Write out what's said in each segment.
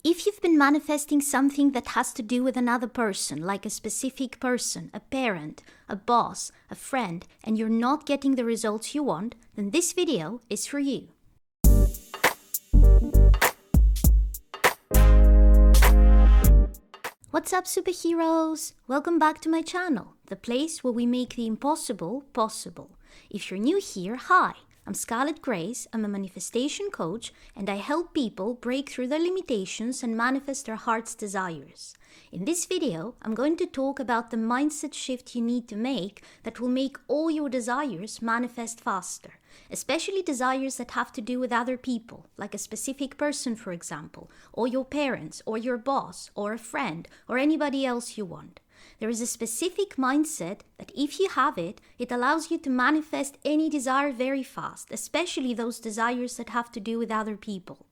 If you've been manifesting something that has to do with another person, like a specific person, a parent, a boss, a friend, and you're not getting the results you want, then this video is for you. What's up, superheroes? Welcome back to my channel, the place where we make the impossible possible. If you're new here, hi. I'm Scarlett Grace, I'm a manifestation coach, and I help people break through their limitations and manifest their heart's desires. In this video, I'm going to talk about the mindset shift you need to make that will make all your desires manifest faster, especially desires that have to do with other people, like a specific person, for example, or your parents, or your boss, or a friend, or anybody else you want. There is a specific mindset that if you have it, it allows you to manifest any desire very fast, especially those desires that have to do with other people.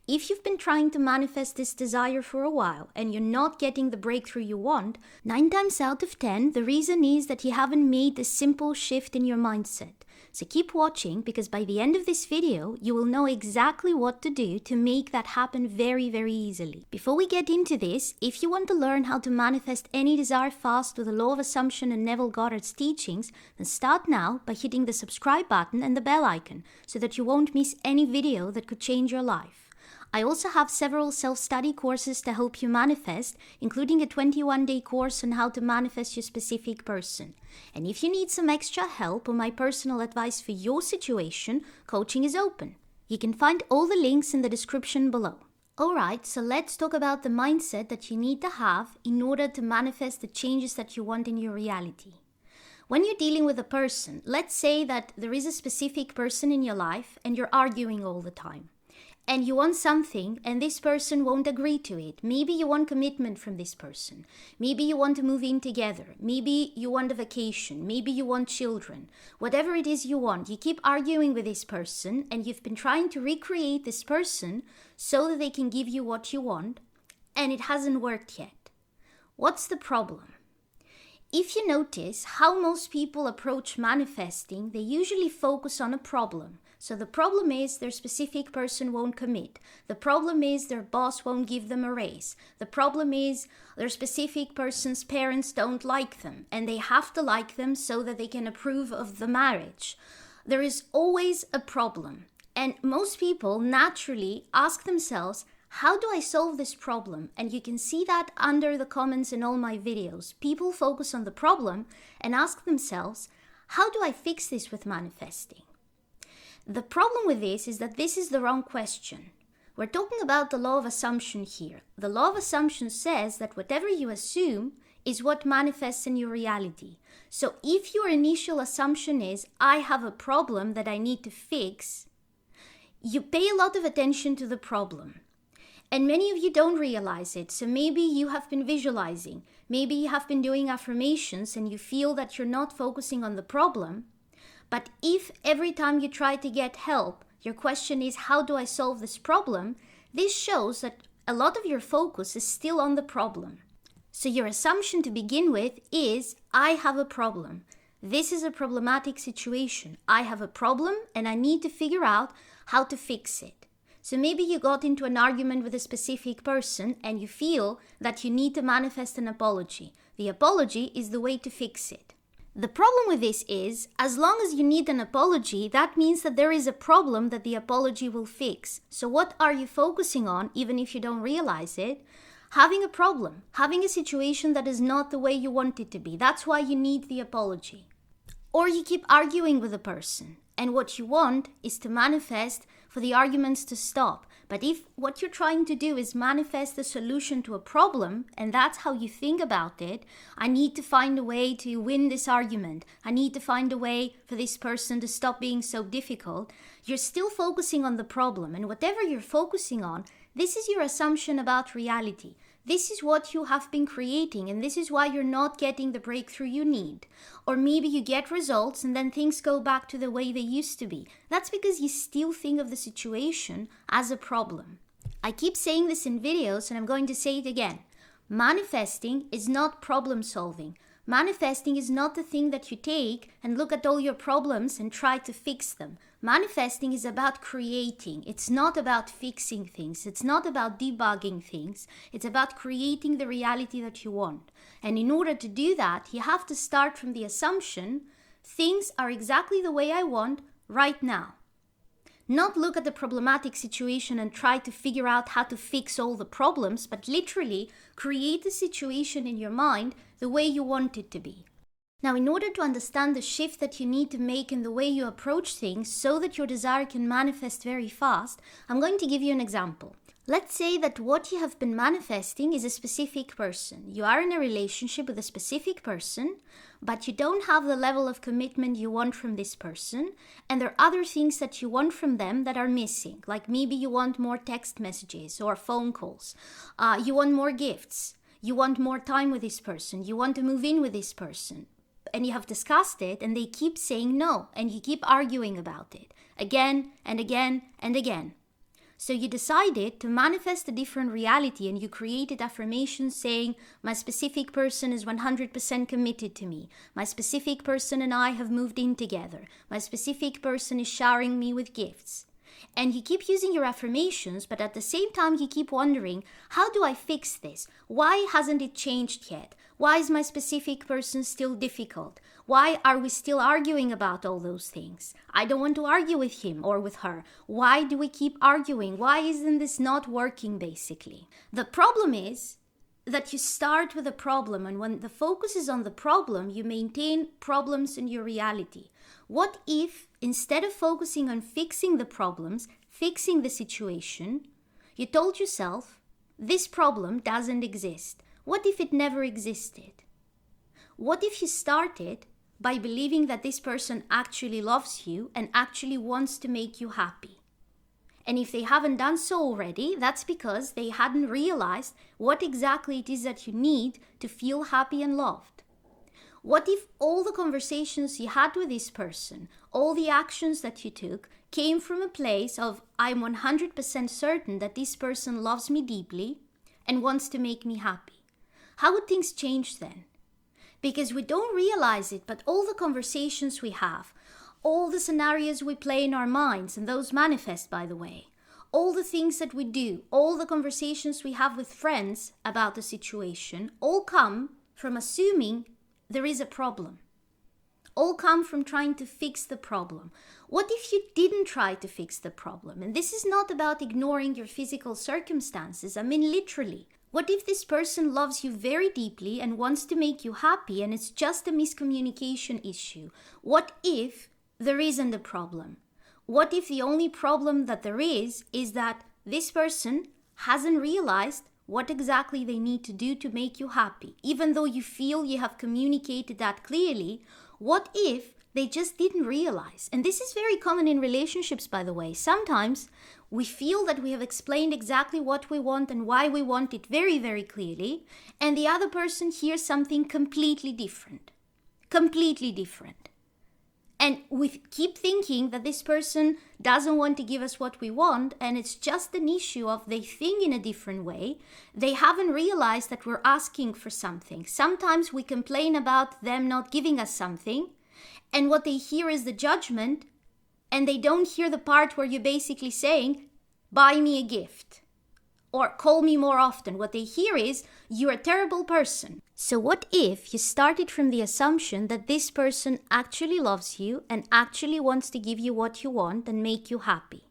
If you've been trying to manifest this desire for a while and you're not getting the breakthrough you want, 9 times out of 10, the reason is that you haven't made the simple shift in your mindset. So keep watching, because by the end of this video, you will know exactly what to do to make that happen very, very easily. Before we get into this, if you want to learn how to manifest any desire fast with the law of assumption and Neville Goddard's teachings, then start now by hitting the subscribe button and the bell icon so that you won't miss any video that could change your life. I also have several self-study courses to help you manifest, including a 21-day course on how to manifest your specific person. And if you need some extra help or my personal advice for your situation, coaching is open. You can find all the links in the description below. Alright, so let's talk about the mindset that you need to have in order to manifest the changes that you want in your reality. When you're dealing with a person, let's say that there is a specific person in your life and you're arguing all the time. And you want something and this person won't agree to it. Maybe you want commitment from this person. Maybe you want to move in together. Maybe you want a vacation. Maybe you want children. Whatever it is you want, you keep arguing with this person and you've been trying to recreate this person so that they can give you what you want, and it hasn't worked yet. What's the problem? If you notice how most people approach manifesting, they usually focus on a problem. So the problem is their specific person won't commit. The problem is their boss won't give them a raise. The problem is their specific person's parents don't like them, and they have to like them so that they can approve of the marriage. There is always a problem. And most people naturally ask themselves, how do I solve this problem? And you can see that under the comments in all my videos. People focus on the problem and ask themselves, how do I fix this with manifesting? The problem with this is that this is the wrong question. We're talking about the law of assumption here. The law of assumption says that whatever you assume is what manifests in your reality. So if your initial assumption is, I have a problem that I need to fix, you pay a lot of attention to the problem. And many of you don't realize it, so maybe you have been visualizing, maybe you have been doing affirmations and you feel that you're not focusing on the problem. But if every time you try to get help, your question is, how do I solve this problem? This shows that a lot of your focus is still on the problem. So your assumption to begin with is, I have a problem. This is a problematic situation. I have a problem and I need to figure out how to fix it. So maybe you got into an argument with a specific person and you feel that you need to manifest an apology. The apology is the way to fix it. The problem with this is, as long as you need an apology, that means that there is a problem that the apology will fix. So what are you focusing on, even if you don't realize it? Having a problem, having a situation that is not the way you want it to be. That's why you need the apology. Or you keep arguing with a person, and what you want is to manifest for the arguments to stop. But if what you're trying to do is manifest the solution to a problem, and that's how you think about it, I need to find a way to win this argument. I need to find a way for this person to stop being so difficult. You're still focusing on the problem, and whatever you're focusing on, this is your assumption about reality. This is what you have been creating, and this is why you're not getting the breakthrough you need. Or maybe you get results and then things go back to the way they used to be. That's because you still think of the situation as a problem. I keep saying this in videos and I'm going to say it again. Manifesting is not problem solving. Manifesting is not the thing that you take and look at all your problems and try to fix them. Manifesting is about creating. It's not about fixing things. It's not about debugging things. It's about creating the reality that you want. And in order to do that, you have to start from the assumption things are exactly the way I want right now. Not look at the problematic situation and try to figure out how to fix all the problems, but literally create the situation in your mind the way you want it to be. Now, in order to understand the shift that you need to make in the way you approach things so that your desire can manifest very fast, I'm going to give you an example. Let's say that what you have been manifesting is a specific person. You are in a relationship with a specific person, but you don't have the level of commitment you want from this person, and there are other things that you want from them that are missing. Like maybe you want more text messages or phone calls. You want more gifts. You want more time with this person. You want to move in with this person. And you have discussed it, and they keep saying no, and you keep arguing about it again and again and again. So you decided to manifest a different reality, and you created affirmations saying, my specific person is 100% committed to me. My specific person and I have moved in together. My specific person is showering me with gifts. And you keep using your affirmations, but at the same time you keep wondering, how do I fix this? Why hasn't it changed yet? Why is my specific person still difficult? Why are we still arguing about all those things? I don't want to argue with him or with her. Why do we keep arguing? Why isn't this not working, basically? The problem is that you start with a problem, and when the focus is on the problem, you maintain problems in your reality. What if, instead of focusing on fixing the problems, fixing the situation, you told yourself, this problem doesn't exist? What if it never existed? What if you started by believing that this person actually loves you and actually wants to make you happy? And if they haven't done so already, that's because they hadn't realized what exactly it is that you need to feel happy and loved. What if all the conversations you had with this person, all the actions that you took, came from a place of, I'm 100% certain that this person loves me deeply and wants to make me happy? How would things change then? Because we don't realize it, but all the conversations we have, all the scenarios we play in our minds, and those manifest, by the way, all the things that we do, all the conversations we have with friends about the situation, all come from assuming there is a problem. All come from trying to fix the problem. What if you didn't try to fix the problem? And this is not about ignoring your physical circumstances. I mean, literally. What if this person loves you very deeply and wants to make you happy, and it's just a miscommunication issue? What if there isn't a problem? What if the only problem that there is that this person hasn't realized what exactly they need to do to make you happy? Even though you feel you have communicated that clearly, what if they just didn't realize? And this is very common in relationships, by the way. Sometimes we feel that we have explained exactly what we want and why we want it very, very clearly, and the other person hears something completely different. Completely different. And we keep thinking that this person doesn't want to give us what we want, and it's just an issue of they think in a different way. They haven't realized that we're asking for something. Sometimes we complain about them not giving us something, and what they hear is the judgment, and they don't hear the part where you're basically saying, buy me a gift or call me more often. What they hear is, you're a terrible person. So what if you started from the assumption that this person actually loves you and actually wants to give you what you want and make you happy?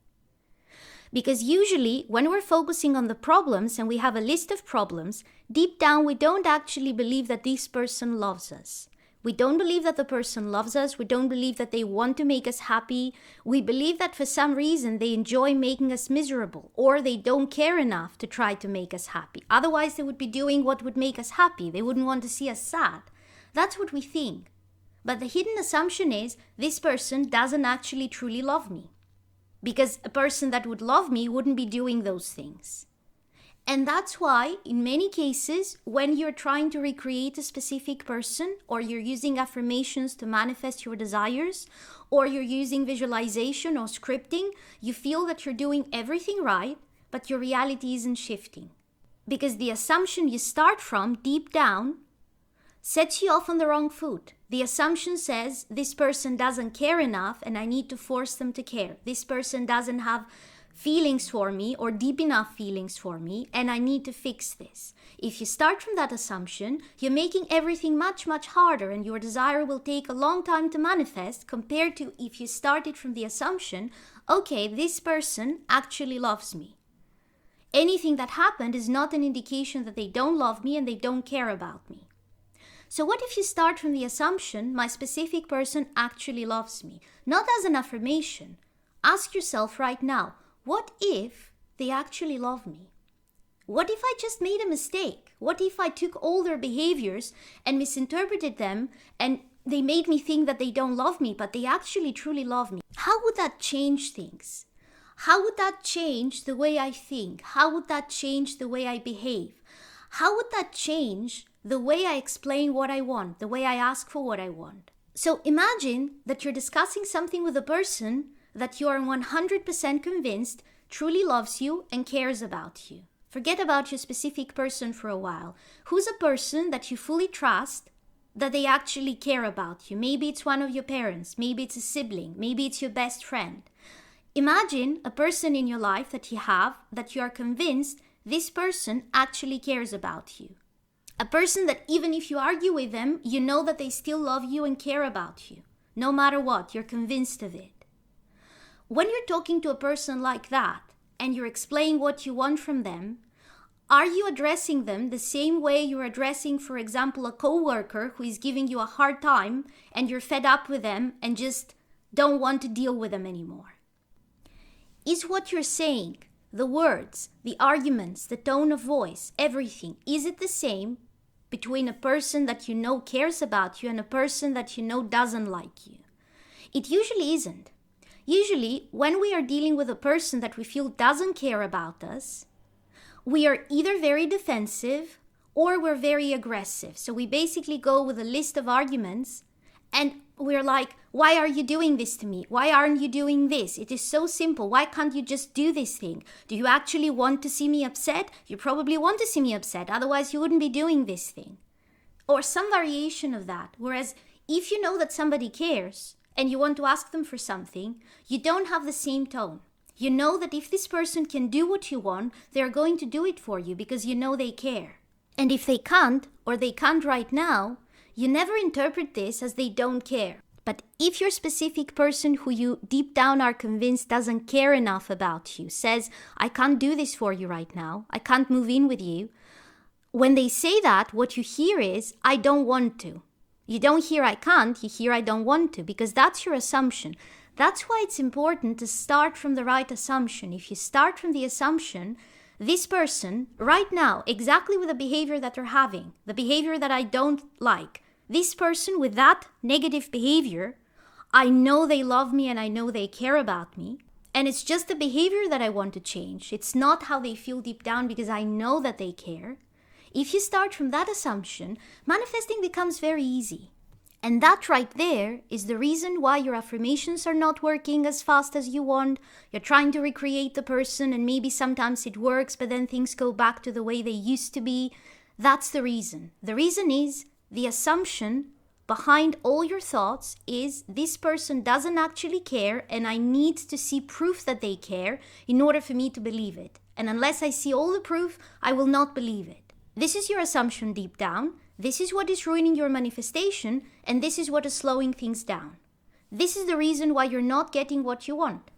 Because usually when we're focusing on the problems and we have a list of problems, deep down we don't actually believe that this person loves us. We don't believe that the person loves us. We don't believe that they want to make us happy. We believe that for some reason they enjoy making us miserable, or they don't care enough to try to make us happy. Otherwise, they would be doing what would make us happy. They wouldn't want to see us sad. That's what we think. But the hidden assumption is this person doesn't actually truly love me, because a person that would love me wouldn't be doing those things. And that's why, in many cases, when you're trying to recreate a specific person, or you're using affirmations to manifest your desires, or you're using visualization or scripting, you feel that you're doing everything right, but your reality isn't shifting. Because the assumption you start from, deep down, sets you off on the wrong foot. The assumption says this person doesn't care enough and I need to force them to care. This person doesn't have feelings for me or deep enough feelings for me and I need to fix this. If you start from that assumption, you're making everything much, much harder and your desire will take a long time to manifest compared to if you started from the assumption, okay, this person actually loves me. Anything that happened is not an indication that they don't love me and they don't care about me. So what if you start from the assumption, my specific person actually loves me? Not as an affirmation. Ask yourself right now, what if they actually love me? What if I just made a mistake? What if I took all their behaviors and misinterpreted them and they made me think that they don't love me, but they actually truly love me? How would that change things? How would that change the way I think? How would that change the way I behave? How would that change the way I explain what I want, the way I ask for what I want? So imagine that you're discussing something with a person that you are 100% convinced truly loves you and cares about you. Forget about your specific person for a while. Who's a person that you fully trust that they actually care about you? Maybe it's one of your parents, maybe it's a sibling, maybe it's your best friend. Imagine a person in your life that you have that you are convinced this person actually cares about you. A person that even if you argue with them, you know that they still love you and care about you. No matter what, you're convinced of it. When you're talking to a person like that and you're explaining what you want from them, are you addressing them the same way you're addressing, for example, a coworker who is giving you a hard time and you're fed up with them and just don't want to deal with them anymore? Is what you're saying, the words, the arguments, the tone of voice, everything, is it the same between a person that you know cares about you and a person that you know doesn't like you? It usually isn't. Usually, when we are dealing with a person that we feel doesn't care about us, we are either very defensive or we're very aggressive. So we basically go with a list of arguments and we're like, why are you doing this to me? Why aren't you doing this? It is so simple. Why can't you just do this thing? Do you actually want to see me upset? You probably want to see me upset. Otherwise, you wouldn't be doing this thing. Or some variation of that. Whereas if you know that somebody cares and you want to ask them for something, you don't have the same tone. You know that if this person can do what you want, they're going to do it for you because you know they care. And if they can't, or they can't right now, you never interpret this as they don't care. But if your specific person who you deep down are convinced doesn't care enough about you, says, I can't do this for you right now, I can't move in with you, when they say that, what you hear is, I don't want to. You don't hear I can't, you hear I don't want to, because that's your assumption. That's why it's important to start from the right assumption. If you start from the assumption, this person, right now, exactly with the behavior that they're having, the behavior that I don't like, this person with that negative behavior, I know they love me and I know they care about me. And it's just the behavior that I want to change. It's not how they feel deep down because I know that they care. If you start from that assumption, manifesting becomes very easy. And that right there is the reason why your affirmations are not working as fast as you want. You're trying to recreate the person and maybe sometimes it works, but then things go back to the way they used to be. That's the reason. The reason is the assumption behind all your thoughts is this person doesn't actually care and I need to see proof that they care in order for me to believe it. And unless I see all the proof, I will not believe it. This is your assumption deep down. This is what is ruining your manifestation, and this is what is slowing things down. This is the reason why you're not getting what you want.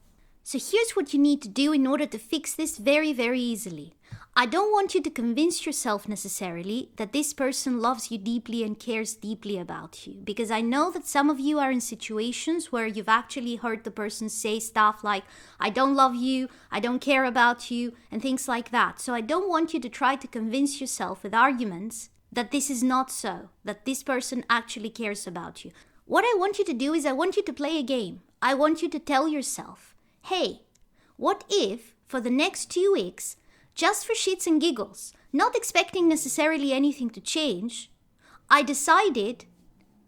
So here's what you need to do in order to fix this very, very easily. I don't want you to convince yourself necessarily that this person loves you deeply and cares deeply about you, because I know that some of you are in situations where you've actually heard the person say stuff like, I don't love you, I don't care about you, and things like that. So I don't want you to try to convince yourself with arguments that this is not so, that this person actually cares about you. What I want you to do is I want you to play a game. I want you to tell yourself, hey, what if for the next 2 weeks, just for shits and giggles, not expecting necessarily anything to change, I decided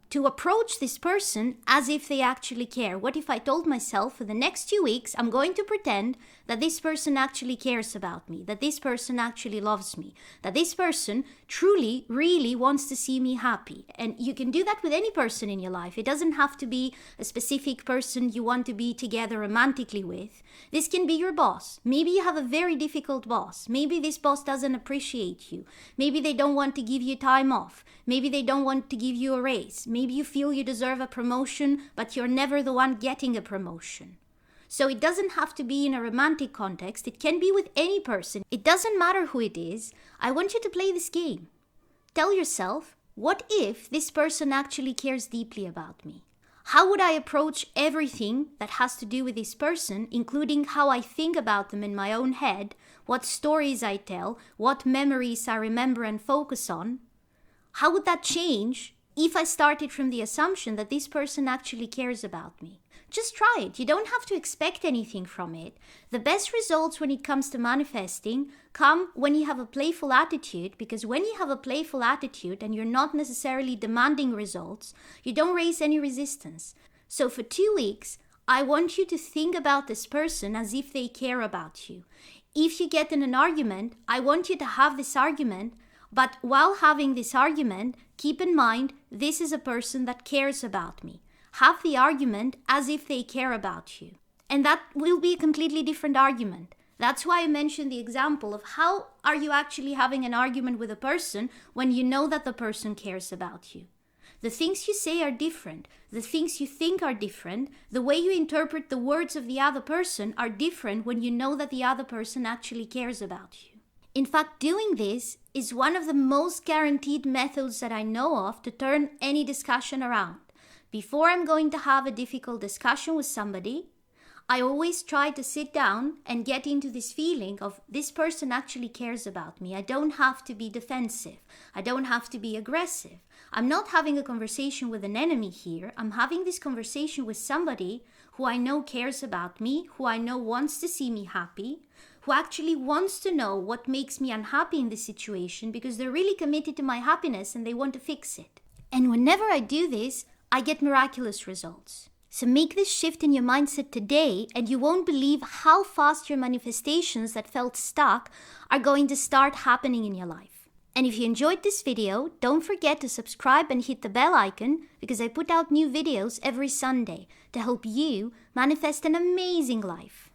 to approach this person as if they actually care? What if I told myself for the next 2 weeks, I'm going to pretend that this person actually cares about me, that this person actually loves me, that this person truly, really wants to see me happy. And you can do that with any person in your life. It doesn't have to be a specific person you want to be together romantically with. This can be your boss. Maybe you have a very difficult boss. Maybe this boss doesn't appreciate you. Maybe they don't want to give you time off. Maybe they don't want to give you a raise. Maybe you feel you deserve a promotion, but you're never the one getting a promotion. So it doesn't have to be in a romantic context. It can be with any person. It doesn't matter who it is. I want you to play this game. Tell yourself, what if this person actually cares deeply about me? How would I approach everything that has to do with this person, including how I think about them in my own head, what stories I tell, what memories I remember and focus on? How would that change if I started from the assumption that this person actually cares about me? Just try it. You don't have to expect anything from it. The best results when it comes to manifesting come when you have a playful attitude, because when you have a playful attitude and you're not necessarily demanding results, you don't raise any resistance. So for 2 weeks, I want you to think about this person as if they care about you. If you get in an argument, I want you to have this argument, but while having this argument, keep in mind this is a person that cares about me. Have the argument as if they care about you. And that will be a completely different argument. That's why I mentioned the example of how are you actually having an argument with a person when you know that the person cares about you. The things you say are different. The things you think are different. The way you interpret the words of the other person are different when you know that the other person actually cares about you. In fact, doing this is one of the most guaranteed methods that I know of to turn any discussion around. Before I'm going to have a difficult discussion with somebody, I always try to sit down and get into this feeling of this person actually cares about me. I don't have to be defensive. I don't have to be aggressive. I'm not having a conversation with an enemy here. I'm having this conversation with somebody who I know cares about me, who I know wants to see me happy, who actually wants to know what makes me unhappy in this situation because they're really committed to my happiness and they want to fix it. And whenever I do this, I get miraculous results. So make this shift in your mindset today and you won't believe how fast your manifestations that felt stuck are going to start happening in your life. And if you enjoyed this video, don't forget to subscribe and hit the bell icon because I put out new videos every Sunday to help you manifest an amazing life.